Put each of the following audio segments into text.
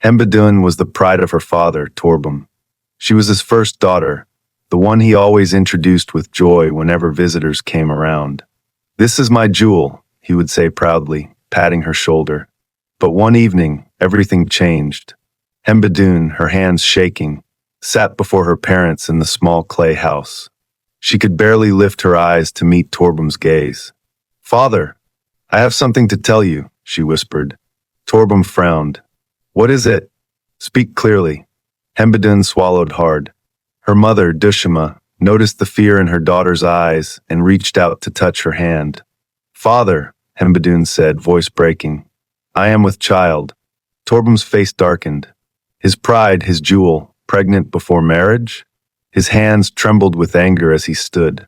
Hembadoon was the pride of her father, Torbem. She was his first daughter, the one he always introduced with joy whenever visitors came around. "This is my jewel," he would say proudly, patting her shoulder. But one evening, everything changed. Hembadoon, her hands shaking, sat before her parents in the small clay house. She could barely lift her eyes to meet Torbem's gaze. "Father, I have something to tell you," she whispered. Torbem frowned. "What is it? Speak clearly." Hembadoon swallowed hard. Her mother, Dushima, noticed the fear in her daughter's eyes and reached out to touch her hand. "Father," Hembadoon said, voice breaking, "I am with child." Torbem's face darkened. His pride, his jewel, pregnant before marriage? His hands trembled with anger as he stood.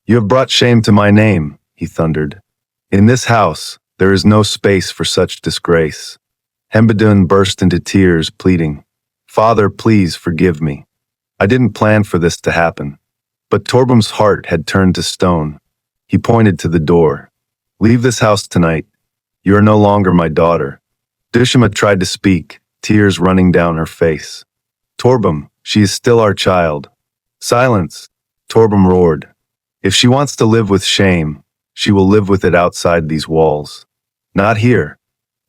"You have brought shame to my name," he thundered. "In this house, there is no space for such disgrace." Hembadoon burst into tears, pleading, "Father, please forgive me. I didn't plan for this to happen." But Torbem's heart had turned to stone. He pointed to the door. "Leave this house tonight. You are no longer my daughter." Dushima tried to speak, tears running down her face. "Torbem, she is still our child." "Silence!" Torbem roared. "If she wants to live with shame, she will live with it outside these walls. Not here."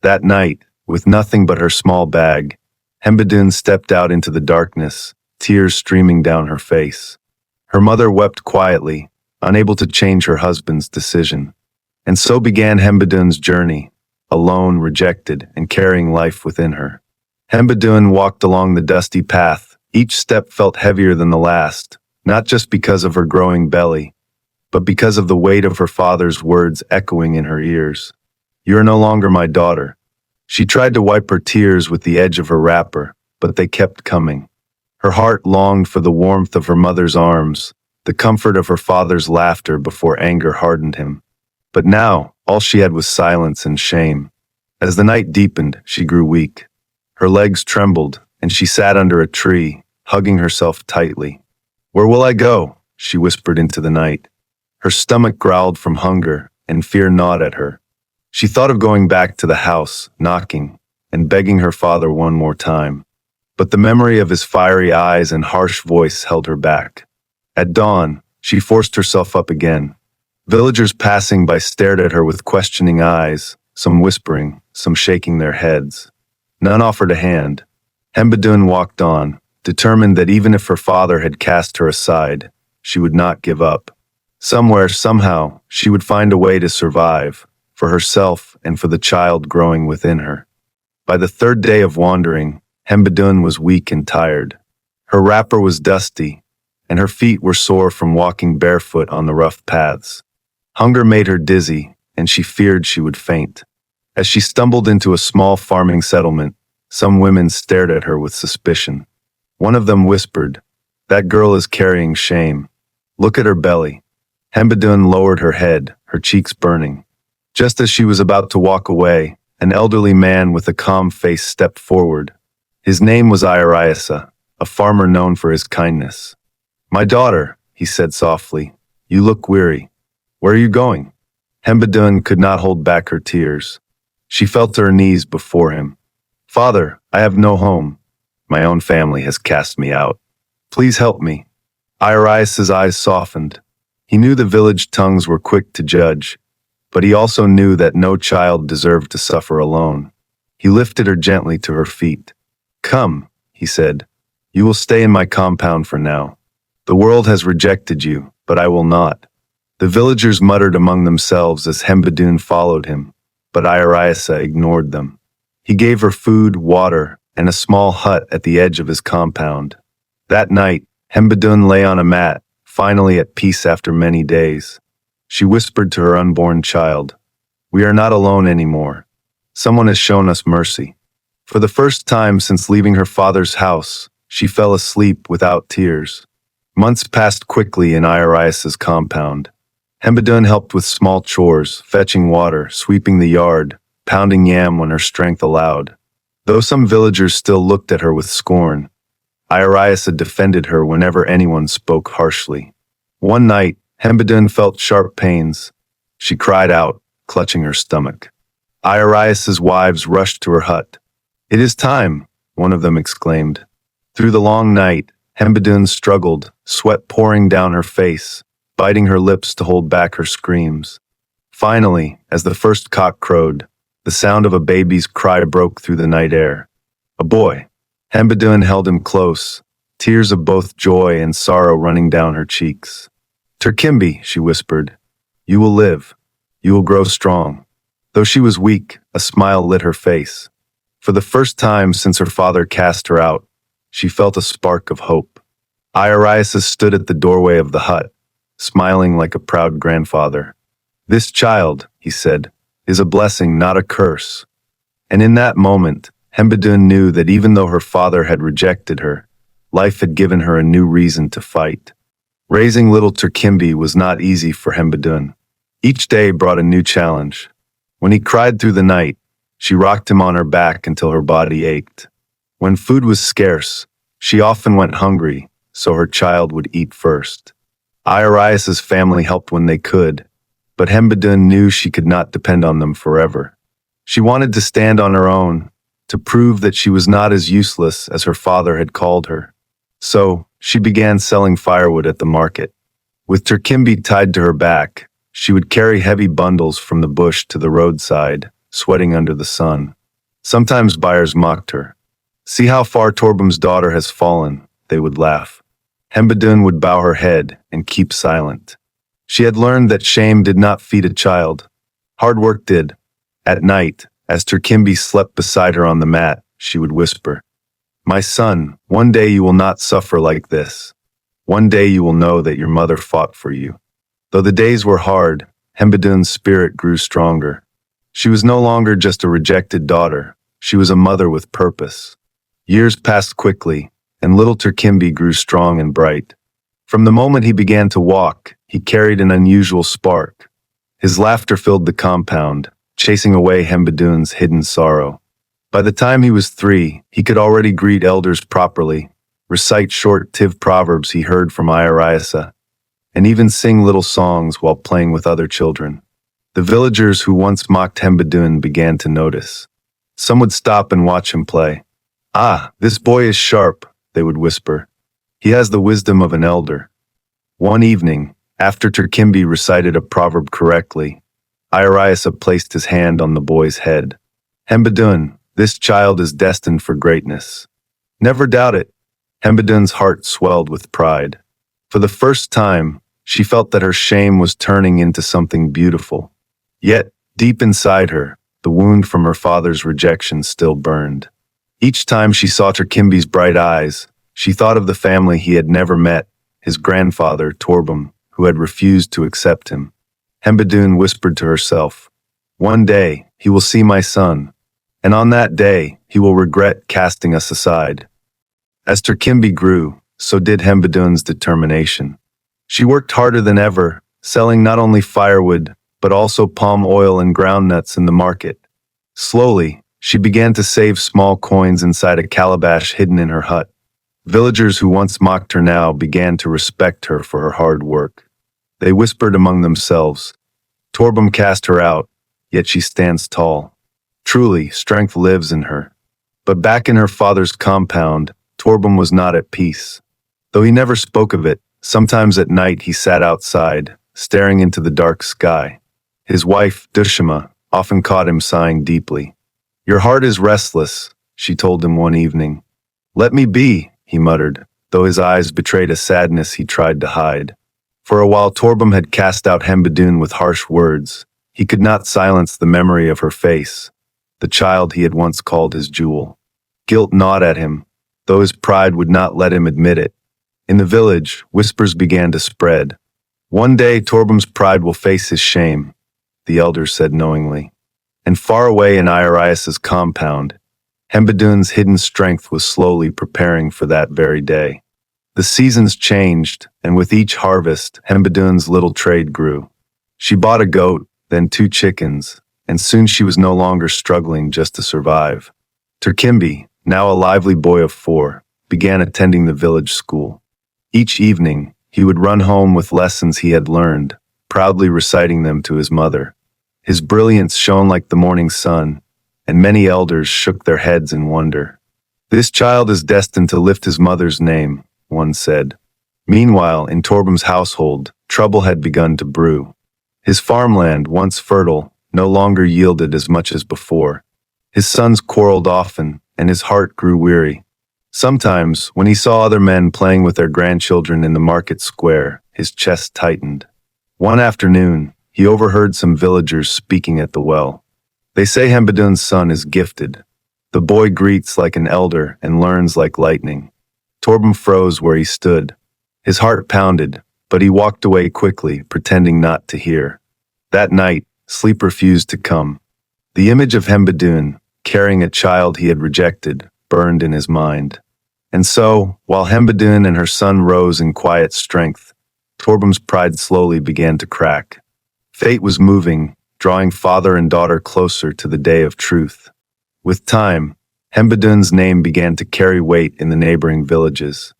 That night, with nothing but her small bag, Hembadoon stepped out into the darkness, tears streaming down her face. Her mother wept quietly, unable to change her husband's decision. And so began Hembadoon's journey, alone, rejected, and carrying life within her. Hembadoon walked along the dusty path. Each step felt heavier than the last, not just because of her growing belly, but because of the weight of her father's words echoing in her ears. "You are no longer my daughter." She tried to wipe her tears with the edge of her wrapper, but they kept coming. Her heart longed for the warmth of her mother's arms, the comfort of her father's laughter before anger hardened him. But now, all she had was silence and shame. As the night deepened, she grew weak. Her legs trembled, and she sat under a tree, hugging herself tightly. "Where will I go?" she whispered into the night. Her stomach growled from hunger, and fear gnawed at her. She thought of going back to the house, knocking, and begging her father one more time. But the memory of his fiery eyes and harsh voice held her back. At dawn, she forced herself up again. Villagers passing by stared at her with questioning eyes, some whispering, some shaking their heads. None offered a hand. Hembadoon walked on, determined that even if her father had cast her aside, she would not give up. Somewhere, somehow, she would find a way to survive, for herself and for the child growing within her. By the third day of wandering, Hembadoon was weak and tired. Her wrapper was dusty, and her feet were sore from walking barefoot on the rough paths. Hunger made her dizzy, and she feared she would faint. As she stumbled into a small farming settlement, some women stared at her with suspicion. One of them whispered, "That girl is carrying shame. Look at her belly." Hembadoon lowered her head, her cheeks burning. Just as she was about to walk away, an elderly man with a calm face stepped forward. His name was Iariasa, a farmer known for his kindness. "My daughter," he said softly, "you look weary. Where are you going?" Hembadoon could not hold back her tears. She fell to her knees before him. "Father, I have no home. My own family has cast me out. Please help me." Iarias's eyes softened. He knew the village tongues were quick to judge, but he also knew that no child deserved to suffer alone. He lifted her gently to her feet. "Come," he said, "you will stay in my compound for now. The world has rejected you, but I will not." The villagers muttered among themselves as Hembadoon followed him, but Iariasa ignored them. He gave her food, water, and a small hut at the edge of his compound. That night, Hembadoon lay on a mat, finally at peace after many days. She whispered to her unborn child, "We are not alone anymore. Someone has shown us mercy." For the first time since leaving her father's house, she fell asleep without tears. Months passed quickly in Iarias's compound. Hembadoon helped with small chores, fetching water, sweeping the yard, pounding yam when her strength allowed. Though some villagers still looked at her with scorn, Iariasa defended her whenever anyone spoke harshly. One night, Hembadoon felt sharp pains. She cried out, clutching her stomach. Iarias's wives rushed to her hut. "It is time," one of them exclaimed. Through the long night, Hembadoon struggled, sweat pouring down her face, biting her lips to hold back her screams. Finally, as the first cock crowed, the sound of a baby's cry broke through the night air. A boy. Hembadoon held him close, tears of both joy and sorrow running down her cheeks. "Turkimbi," she whispered, "you will live. You will grow strong." Though she was weak, a smile lit her face. For the first time since her father cast her out, she felt a spark of hope. Iarias stood at the doorway of the hut, smiling like a proud grandfather. "This child," he said, "is a blessing, not a curse." And in that moment, Hembadoon knew that even though her father had rejected her, life had given her a new reason to fight. Raising little Turkimbi was not easy for Hembadoon. Each day brought a new challenge. When he cried through the night, she rocked him on her back until her body ached. When food was scarce, she often went hungry, so her child would eat first. Iarias's family helped when they could, but Hembadoon knew she could not depend on them forever. She wanted to stand on her own, to prove that she was not as useless as her father had called her. So, she began selling firewood at the market. With Turkimbi tied to her back, she would carry heavy bundles from the bush to the roadside, sweating under the sun. Sometimes buyers mocked her. "See how far Torbem's daughter has fallen," they would laugh. Hembadoon would bow her head and keep silent. She had learned that shame did not feed a child. Hard work did. At night, as Turkimbi slept beside her on the mat, she would whisper, "My son, one day you will not suffer like this. One day you will know that your mother fought for you." Though the days were hard, Hembadoon's spirit grew stronger. She was no longer just a rejected daughter. She was a mother with purpose. Years passed quickly, and little Turkimbi grew strong and bright. From the moment he began to walk, he carried an unusual spark. His laughter filled the compound, chasing away Hembadoon's hidden sorrow. By the time he was 3, he could already greet elders properly, recite short Tiv proverbs he heard from Iariasa, and even sing little songs while playing with other children. The villagers who once mocked Hembadoon began to notice. Some would stop and watch him play. "Ah, this boy is sharp," they would whisper. "He has the wisdom of an elder." One evening, after Turkimbi recited a proverb correctly, Iariasa placed his hand on the boy's head. "Hembadoon, this child is destined for greatness. Never doubt it." Hembadoon's heart swelled with pride. For the first time, she felt that her shame was turning into something beautiful. Yet, deep inside her, the wound from her father's rejection still burned. Each time she saw Turkimbi's bright eyes, she thought of the family he had never met, his grandfather, Torbem, who had refused to accept him. Hembadoon whispered to herself, "One day, he will see my son, and on that day, he will regret casting us aside." As Turkimbi grew, so did Hembadoon's determination. She worked harder than ever, selling not only firewood, but also palm oil and groundnuts in the market. Slowly, she began to save small coins inside a calabash hidden in her hut. Villagers who once mocked her now began to respect her for her hard work. They whispered among themselves, "Torbem cast her out, yet she stands tall. Truly, strength lives in her." But back in her father's compound, Torbem was not at peace. Though he never spoke of it, sometimes at night he sat outside, staring into the dark sky. His wife, Dushima, often caught him sighing deeply. "Your heart is restless," she told him one evening. "Let me be," he muttered, though his eyes betrayed a sadness he tried to hide. For a while Torbem had cast out Hembadoon with harsh words. He could not silence the memory of her face, the child he had once called his jewel. Guilt gnawed at him, though his pride would not let him admit it. In the village, whispers began to spread. "One day Torbem's pride will face his shame," the elders said knowingly. And far away in Iarias's compound, Hembadoon's hidden strength was slowly preparing for that very day. The seasons changed, and with each harvest, Hembadoon's little trade grew. She bought a goat, then 2 chickens, and soon she was no longer struggling just to survive. Turkimbi, now a lively boy of 4, began attending the village school. Each evening, he would run home with lessons he had learned, proudly reciting them to his mother. His brilliance shone like the morning sun, and many elders shook their heads in wonder. This child is destined to lift his mother's name, one said. Meanwhile, in Torbem's household, trouble had begun to brew. His farmland, once fertile, no longer yielded as much as before. His sons quarreled often, and his heart grew weary. Sometimes, when he saw other men playing with their grandchildren in the market square, his chest tightened. One afternoon, he overheard some villagers speaking at the well. They say Hembadoon's son is gifted. The boy greets like an elder and learns like lightning. Torbem froze where he stood. His heart pounded, but he walked away quickly, pretending not to hear. That night, sleep refused to come. The image of Hembadoon, carrying a child he had rejected, burned in his mind. And so, while Hembadoon and her son rose in quiet strength, Torbem's pride slowly began to crack. Fate was moving, drawing father and daughter closer to the day of truth. With time, Hembadoon's name began to carry weight in the neighboring villages.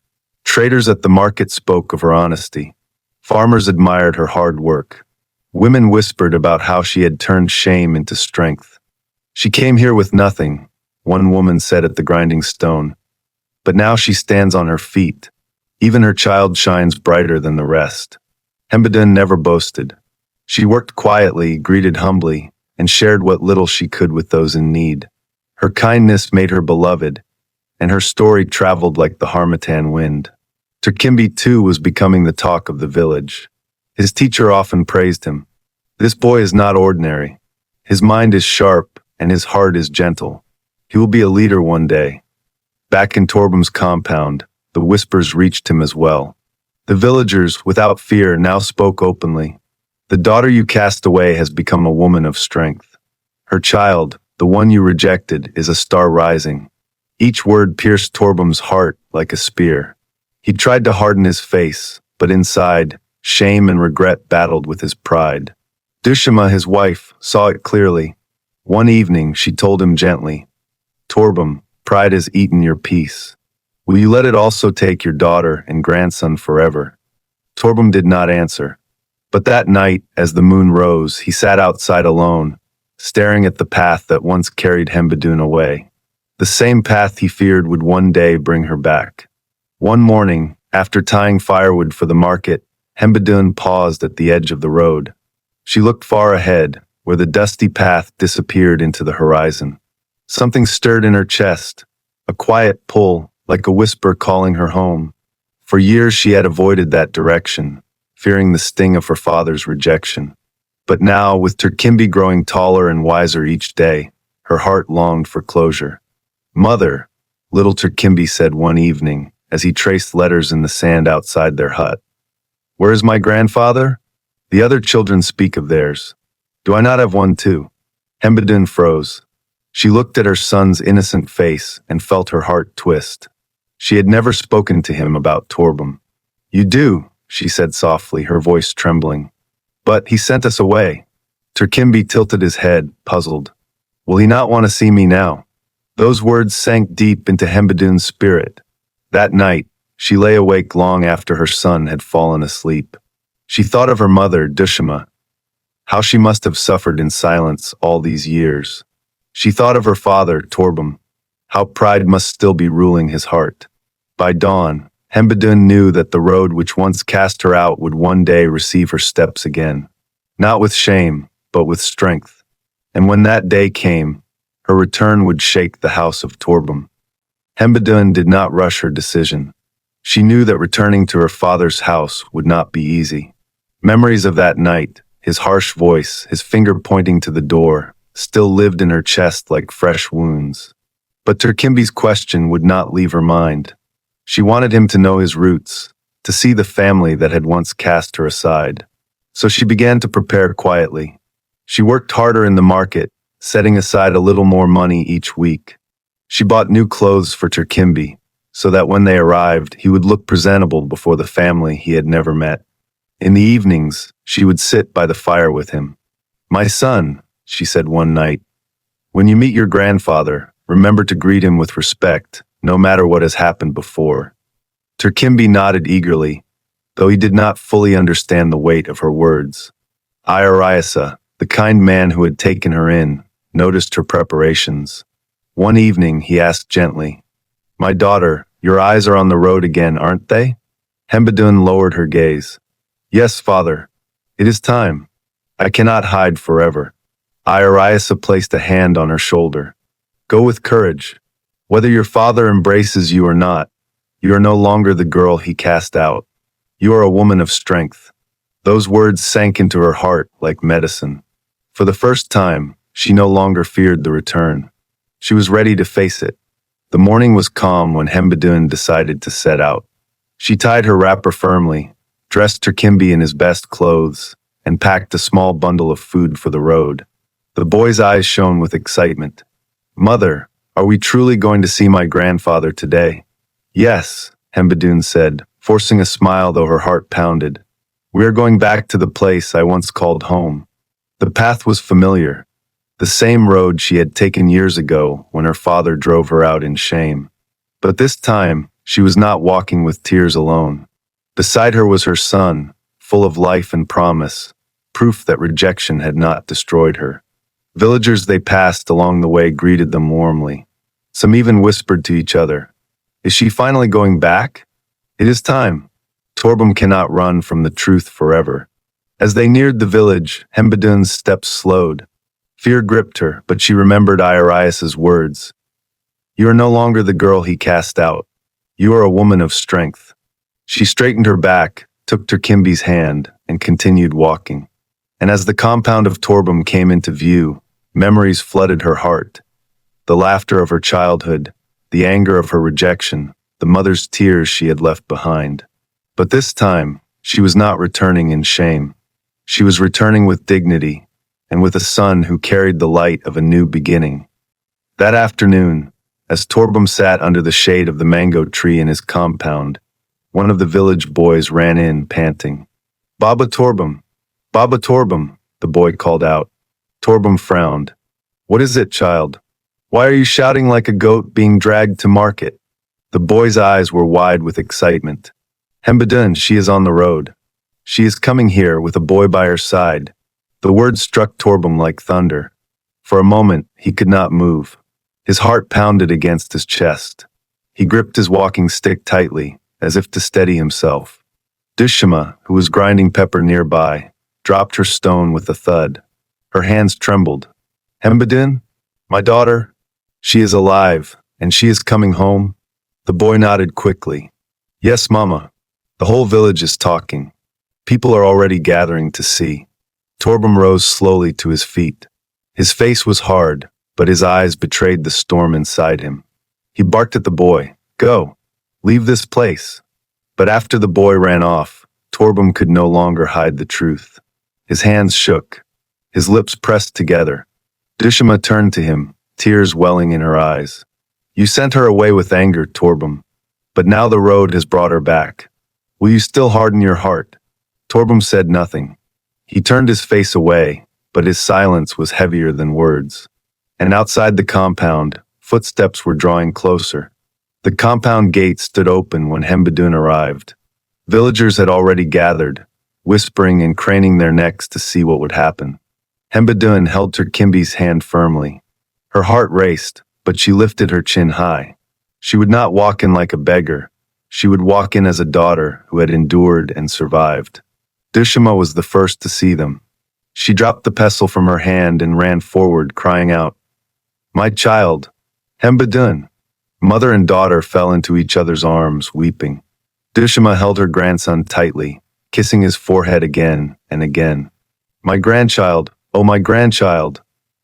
Traders at the market spoke of her honesty. Farmers admired her hard work. Women whispered about how she had turned shame into strength. She came here with nothing, one woman said at the grinding stone. But now she stands on her feet. Even her child shines brighter than the rest. Hembadoon never boasted. She worked quietly, greeted humbly, and shared what little she could with those in need. Her kindness made her beloved, and her story traveled like the harmattan wind. Turkimbi, too, was becoming the talk of the village. His teacher often praised him. This boy is not ordinary. His mind is sharp, and his heart is gentle. He will be a leader one day. Back in Torbem's compound, the whispers reached him as well. The villagers, without fear, now spoke openly. The daughter you cast away has become a woman of strength. Her child, the one you rejected, is a star rising. Each word pierced Torbem's heart like a spear. He tried to harden his face, but inside, shame and regret battled with his pride. Dushima, his wife, saw it clearly. One evening, she told him gently, "Torbem, pride has eaten your peace. Will you let it also take your daughter and grandson forever?" Torbem did not answer. But that night, as the moon rose, he sat outside alone, staring at the path that once carried Hembadoon away. The same path he feared would one day bring her back. One morning, after tying firewood for the market, Hembadoon paused at the edge of the road. She looked far ahead, where the dusty path disappeared into the horizon. Something stirred in her chest, a quiet pull, like a whisper calling her home. For years she had avoided that direction, fearing the sting of her father's rejection. But now, with Turkimbi growing taller and wiser each day, her heart longed for closure. "Mother," little Turkimbi said one evening, as he traced letters in the sand outside their hut. "Where is my grandfather? The other children speak of theirs. Do I not have one too?" Hembadoon froze. She looked at her son's innocent face and felt her heart twist. She had never spoken to him about Torbem. "You do," she said softly, her voice trembling. "But he sent us away." Turkimbi tilted his head, puzzled. "Will he not want to see me now?" Those words sank deep into Hembadoon's spirit. That night, she lay awake long after her son had fallen asleep. She thought of her mother, Dushima, how she must have suffered in silence all these years. She thought of her father, Torbem, how pride must still be ruling his heart. By dawn, Hembadoon knew that the road which once cast her out would one day receive her steps again. Not with shame, but with strength. And when that day came, her return would shake the house of Torbem. Hembadoon did not rush her decision. She knew that returning to her father's house would not be easy. Memories of that night, his harsh voice, his finger pointing to the door, still lived in her chest like fresh wounds. But Turkimbi's question would not leave her mind. She wanted him to know his roots, to see the family that had once cast her aside. So she began to prepare quietly. She worked harder in the market, setting aside a little more money each week. She bought new clothes for Turkimbi, so that when they arrived, he would look presentable before the family he had never met. In the evenings, she would sit by the fire with him. "My son," she said one night, "when you meet your grandfather, remember to greet him with respect, no matter what has happened before." Turkimbi nodded eagerly, though he did not fully understand the weight of her words. Ayarayasa, the kind man who had taken her in, noticed her preparations. One evening he asked gently, My daughter, your eyes are on the road again, aren't they? Hembadoon lowered her gaze. Yes, father. It is time. I cannot hide forever. Ariasa placed a hand on her shoulder. Go with courage. Whether your father embraces you or not, you are no longer the girl he cast out. You are a woman of strength. Those words sank into her heart like medicine. For the first time, she no longer feared the return. She was ready to face it. The morning was calm when Hembadoon decided to set out. She tied her wrapper firmly, dressed Terkimbi in his best clothes, and packed a small bundle of food for the road. The boy's eyes shone with excitement. Mother, are we truly going to see my grandfather today? Yes, Hembadoon said, forcing a smile though her heart pounded. We are going back to the place I once called home. The path was familiar, the same road she had taken years ago when her father drove her out in shame. But this time, she was not walking with tears alone. Beside her was her son, full of life and promise, proof that rejection had not destroyed her. Villagers they passed along the way greeted them warmly. Some even whispered to each other, "Is she finally going back? It is time." Torbem cannot run from the truth forever. As they neared the village, Hembadoon's steps slowed. Fear gripped her, but she remembered Arias's words. You are no longer the girl he cast out. You are a woman of strength. She straightened her back, took Terkimbi's hand, and continued walking. And as the compound of Torbem came into view, memories flooded her heart. The laughter of her childhood, the anger of her rejection, the mother's tears she had left behind. But this time, she was not returning in shame. She was returning with dignity, and with a son who carried the light of a new beginning. That afternoon, as Torbem sat under the shade of the mango tree in his compound, one of the village boys ran in, panting. Baba Torbem! Baba Torbem! The boy called out. Torbem frowned. What is it, child? Why are you shouting like a goat being dragged to market? The boy's eyes were wide with excitement. Hembadoon, she is on the road. She is coming here with a boy by her side. The words struck Torbem like thunder. For a moment, he could not move. His heart pounded against his chest. He gripped his walking stick tightly, as if to steady himself. Dushima, who was grinding pepper nearby, dropped her stone with a thud. Her hands trembled. Hembadoon? My daughter? She is alive, and she is coming home? The boy nodded quickly. Yes, Mama. The whole village is talking. People are already gathering to see. Torbem rose slowly to his feet. His face was hard, but his eyes betrayed the storm inside him. He barked at the boy, Go! Leave this place! But after the boy ran off, Torbem could no longer hide the truth. His hands shook. His lips pressed together. Dushima turned to him, tears welling in her eyes. You sent her away with anger, Torbem, but now the road has brought her back. Will you still harden your heart? Torbem said nothing. He turned his face away, but his silence was heavier than words. And outside the compound, footsteps were drawing closer. The compound gate stood open when Hembadoon arrived. Villagers had already gathered, whispering and craning their necks to see what would happen. Hembadoon held Terkimbi's hand firmly. Her heart raced, but she lifted her chin high. She would not walk in like a beggar. She would walk in as a daughter who had endured and survived. Dushima was the first to see them. She dropped the pestle from her hand and ran forward, crying out, My child, Hembadoon! Mother and daughter fell into each other's arms, weeping. Dushima held her grandson tightly, kissing his forehead again and again. My grandchild, oh my grandchild!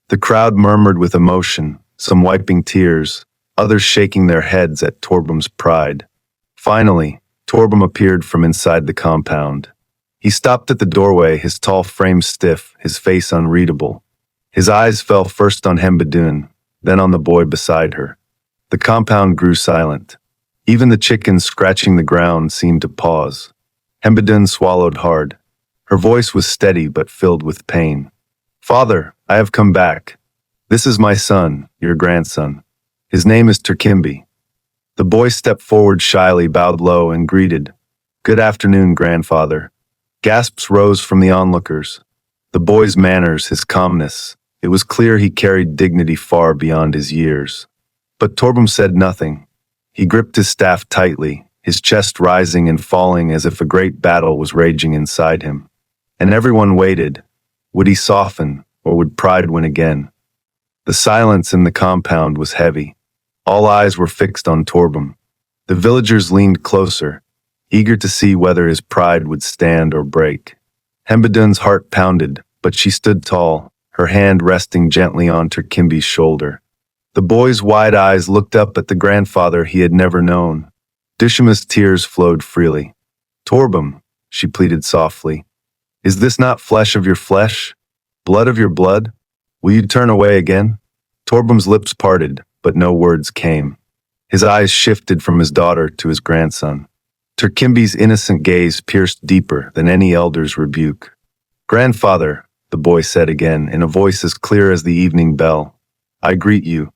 The crowd murmured with emotion, some wiping tears, others shaking their heads at Torbem's pride. Finally, Torbem appeared from inside the compound. He stopped at the doorway, his tall frame stiff, his face unreadable. His eyes fell first on Hembadoon, then on the boy beside her. The compound grew silent. Even the chickens scratching the ground seemed to pause. Hembadoon swallowed hard. Her voice was steady but filled with pain. Father, I have come back. This is my son, your grandson. His name is Terkimbi. The boy stepped forward shyly, bowed low, and greeted, Good afternoon, grandfather. Gasps rose from the onlookers. The boy's manners, his calmness. It was clear he carried dignity far beyond his years. But Torbem said nothing. He gripped his staff tightly, his chest rising and falling as if a great battle was raging inside him. And everyone waited. Would he soften, or would pride win again? The silence in the compound was heavy. All eyes were fixed on Torbem. The villagers leaned closer, eager to see whether his pride would stand or break. Hembadoon's heart pounded, but she stood tall, her hand resting gently on Terkimbi's shoulder. The boy's wide eyes looked up at the grandfather he had never known. Dishima's tears flowed freely. "Torbem," she pleaded softly, "is this not flesh of your flesh? Blood of your blood? Will you turn away again?" Torbem's lips parted, but no words came. His eyes shifted from his daughter to his grandson. Terkimbi's innocent gaze pierced deeper than any elder's rebuke. "Grandfather," the boy said again, in a voice as clear as the evening bell, "I greet you."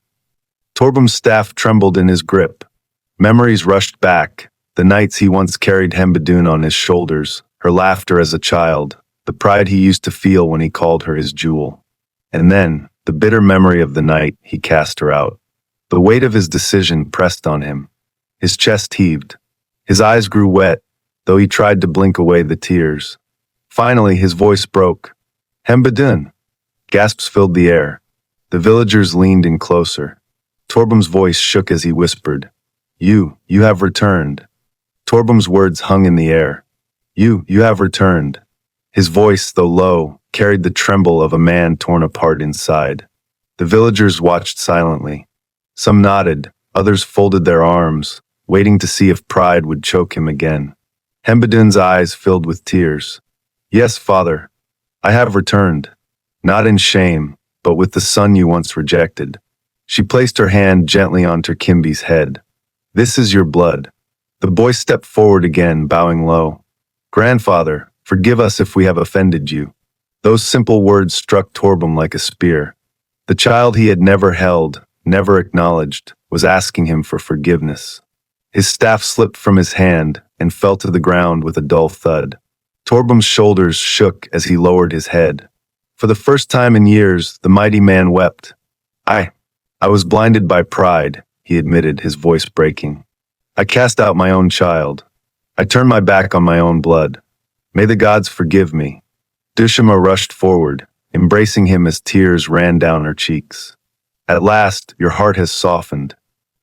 Torbem's staff trembled in his grip. Memories rushed back, the nights he once carried Hembadoon on his shoulders, her laughter as a child, the pride he used to feel when he called her his jewel. And then, the bitter memory of the night he cast her out. The weight of his decision pressed on him. His chest heaved. His eyes grew wet, though he tried to blink away the tears. Finally, his voice broke. "Hembadoon!" Gasps filled the air. The villagers leaned in closer. Torbem's voice shook as he whispered, You have returned." Torbem's words hung in the air. You have returned." His voice, though low, carried the tremble of a man torn apart inside. The villagers watched silently. Some nodded, others folded their arms, waiting to see if pride would choke him again. Hembadoon's eyes filled with tears. "Yes, father, I have returned. Not in shame, but with the son you once rejected." She placed her hand gently on Terkimbi's head. "This is your blood." The boy stepped forward again, bowing low. "Grandfather, forgive us if we have offended you." Those simple words struck Torbem like a spear. The child he had never held, never acknowledged, was asking him for forgiveness. His staff slipped from his hand and fell to the ground with a dull thud. Torbem's shoulders shook as he lowered his head. For the first time in years, the mighty man wept. I was blinded by pride," he admitted, his voice breaking. "I cast out my own child. I turned my back on my own blood. May the gods forgive me." Dushima rushed forward, embracing him as tears ran down her cheeks. "At last, your heart has softened."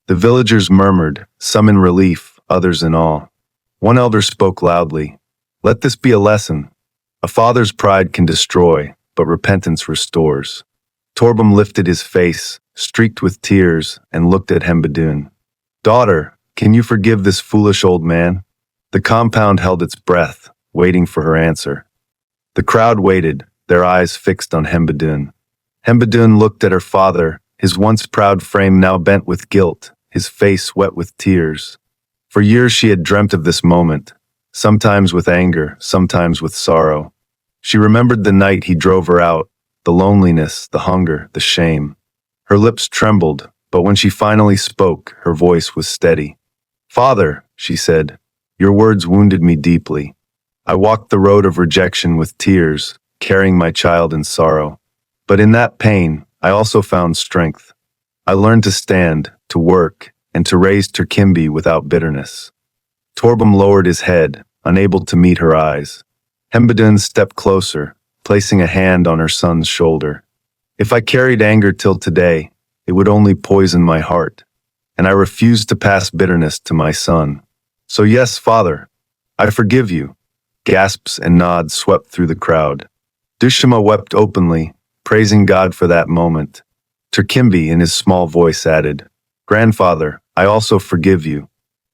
The villagers murmured, some in relief, others in awe. One elder spoke loudly, "Let this be a lesson. A father's pride can destroy, but repentance restores." Torbem lifted his face, streaked with tears, and looked at Hembadoon. "Daughter, can you forgive this foolish old man?" The compound held its breath, waiting for her answer. The crowd waited, their eyes fixed on Hembadoon. Hembadoon looked at her father, his once proud frame now bent with guilt, his face wet with tears. For years she had dreamt of this moment, sometimes with anger, sometimes with sorrow. She remembered the night he drove her out, the loneliness, the hunger, the shame. Her lips trembled, but when she finally spoke, her voice was steady. "Father," she said, "your words wounded me deeply. I walked the road of rejection with tears, carrying my child in sorrow. But in that pain, I also found strength. I learned to stand, to work, and to raise Terkimbi without bitterness." Torbem lowered his head, unable to meet her eyes. Hembadoon stepped closer, placing a hand on her son's shoulder. "If I carried anger till today, it would only poison my heart, and I refuse to pass bitterness to my son. So yes, father, I forgive you." Gasps and nods swept through the crowd. Dushima wept openly, praising God for that moment. Terkimbi, in his small voice, added, "Grandfather, I also forgive you,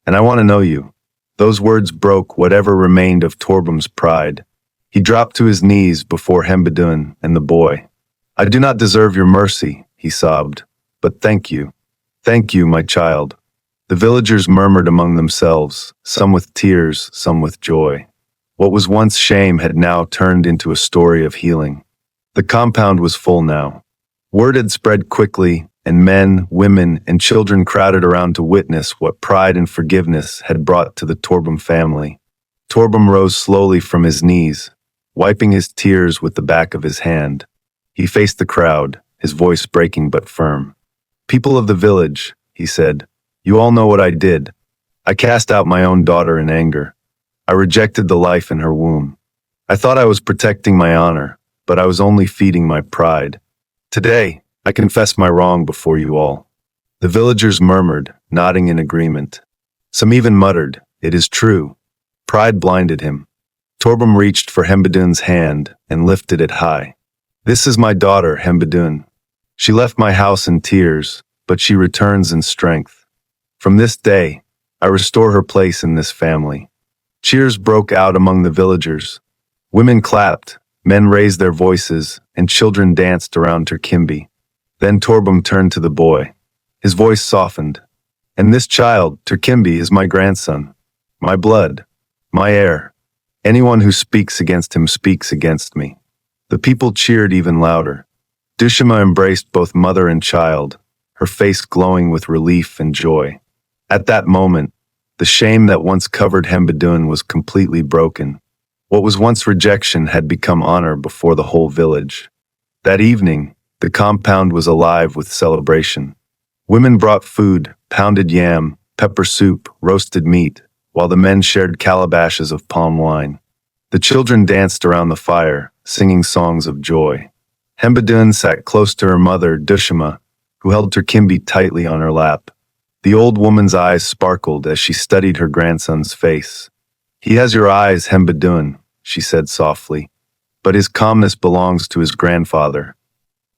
and I want to know you." Those words broke whatever remained of Torbem's pride. He dropped to his knees before Hembadoon and the boy. "I do not deserve your mercy," he sobbed, "but thank you. Thank you, my child." The villagers murmured among themselves, some with tears, some with joy. What was once shame had now turned into a story of healing. The compound was full now. Word had spread quickly, and men, women, and children crowded around to witness what pride and forgiveness had brought to the Torbem family. Torbem rose slowly from his knees, wiping his tears with the back of his hand. He faced the crowd, his voice breaking but firm. "People of the village," he said, You all know what I did. I cast out my own daughter in anger. I rejected the life in her womb. I thought I was protecting my honor, but I was only feeding my pride. Today, I confess my wrong before you all." The villagers murmured, nodding in agreement. Some even muttered, "It is true." Pride blinded him. Torbem reached for Hembadoon's hand and lifted it high. "This is my daughter, Hembadoon. She left my house in tears, but she returns in strength. From this day, I restore her place in this family." Cheers broke out among the villagers. Women clapped, men raised their voices, and children danced around Turkimbi. Then Torbem turned to the boy. His voice softened. "And this child, Turkimbi, is my grandson, my blood, my heir. Anyone who speaks against him speaks against me." The people cheered even louder. Dushima embraced both mother and child, her face glowing with relief and joy. At that moment, the shame that once covered Hembadoon was completely broken. What was once rejection had become honor before the whole village. That evening, the compound was alive with celebration. Women brought food, pounded yam, pepper soup, roasted meat, while the men shared calabashes of palm wine. The children danced around the fire, singing songs of joy. Hembadoon sat close to her mother, Dushima, who held Turkimbi tightly on her lap. The old woman's eyes sparkled as she studied her grandson's face. "He has your eyes, Hembadoon," she said softly, "but his calmness belongs to his grandfather."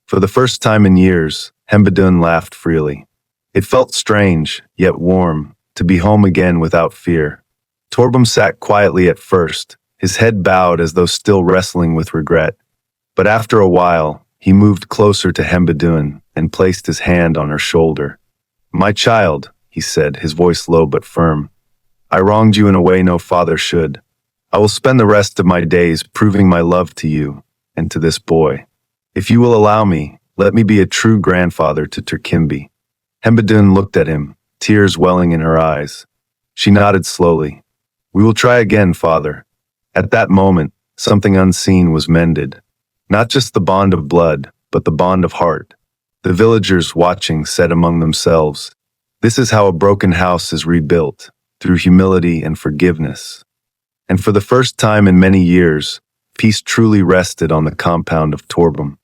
For the first time in years, Hembadoon laughed freely. It felt strange, yet warm, to be home again without fear. Torbem sat quietly at first, his head bowed as though still wrestling with regret. But after a while, he moved closer to Hembadoon and placed his hand on her shoulder. "My child," he said, his voice low but firm, "I wronged you in a way no father should. I will spend the rest of my days proving my love to you and to this boy. If you will allow me, let me be a true grandfather to Turkimbi." Hembadoon looked at him, tears welling in her eyes. She nodded slowly. "We will try again, father." At that moment, something unseen was mended. Not just the bond of blood, but the bond of heart. The villagers watching said among themselves, "This is how a broken house is rebuilt, through humility and forgiveness." And for the first time in many years, peace truly rested on the compound of Torbem.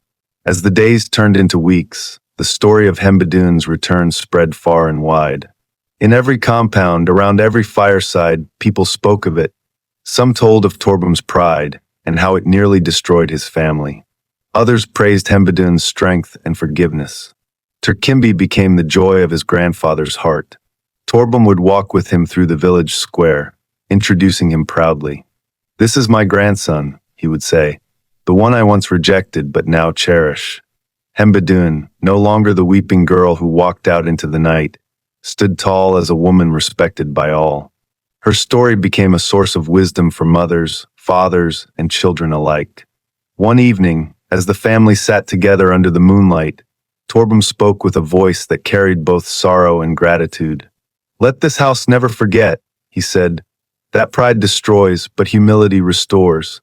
As the days turned into weeks, the story of Hembadoon's return spread far and wide. In every compound, around every fireside, people spoke of it. Some told of Torbem's pride and how it nearly destroyed his family. Others praised Hembadoon's strength and forgiveness. Turkimbi became the joy of his grandfather's heart. Torbem would walk with him through the village square, introducing him proudly. "This is my grandson," he would say, "the one I once rejected but now cherish." Hembadoon, no longer the weeping girl who walked out into the night, stood tall as a woman respected by all. Her story became a source of wisdom for mothers, fathers, and children alike. One evening, as the family sat together under the moonlight, Torbem spoke with a voice that carried both sorrow and gratitude. "Let this house never forget," he said, "that pride destroys, but humility restores.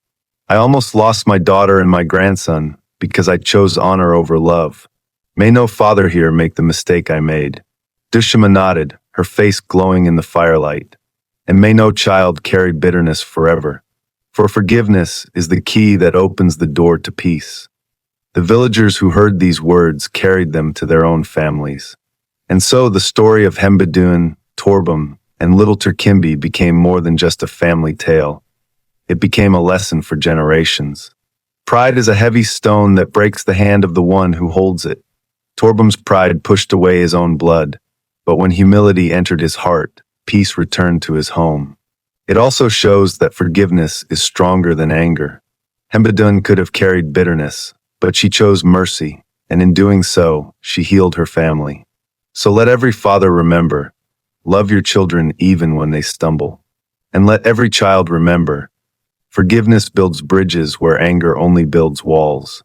I almost lost my daughter and my grandson because I chose honor over love. May no father here make the mistake I made." Dushima nodded, her face glowing in the firelight. "And may no child carry bitterness forever. For forgiveness is the key that opens the door to peace." The villagers who heard these words carried them to their own families. And so the story of Hembadoon, Torbem, and little Turkimbi became more than just a family tale. It became a lesson for generations. Pride is a heavy stone that breaks the hand of the one who holds it. Torbem's pride pushed away his own blood, but when humility entered his heart, peace returned to his home. It also shows that forgiveness is stronger than anger. Hembadoon could have carried bitterness, but she chose mercy, and in doing so, she healed her family. So let every father remember, love your children even when they stumble. And let every child remember, forgiveness builds bridges where anger only builds walls.